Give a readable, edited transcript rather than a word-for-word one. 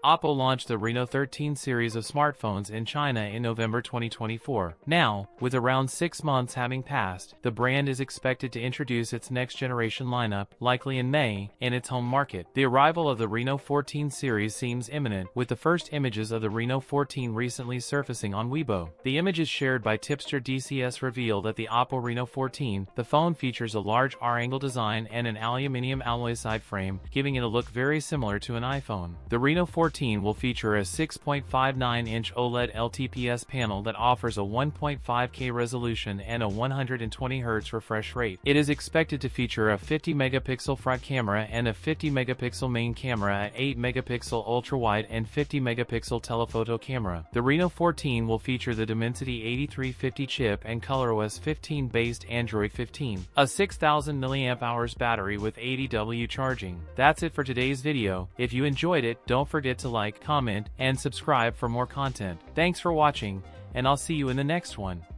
Oppo launched the Reno 13 series of smartphones in China in November 2024. Now, with around 6 months having passed, the brand is expected to introduce its next-generation lineup, likely in May, in its home market. The arrival of the Reno 14 series seems imminent, with the first images of the Reno 14 recently surfacing on Weibo. The images shared by tipster DCS reveal that the Oppo Reno 14, the phone features a large R-angle design and an aluminium alloy side frame, giving it a look very similar to an iPhone. The Reno 14 will feature a 6.59-inch OLED LTPS panel that offers a 1.5K resolution and a 120Hz refresh rate. It is expected to feature a 50-megapixel front camera and a 50-megapixel main camera, a 8-megapixel ultra-wide and 50-megapixel telephoto camera. The Reno 14 will feature the Dimensity 8350 chip and ColorOS 15-based Android 15, a 6000 mAh battery with 80W charging. That's it for today's video. If you enjoyed it, don't forget to like, comment, and subscribe for more content. Thanks for watching, and I'll see you in the next one.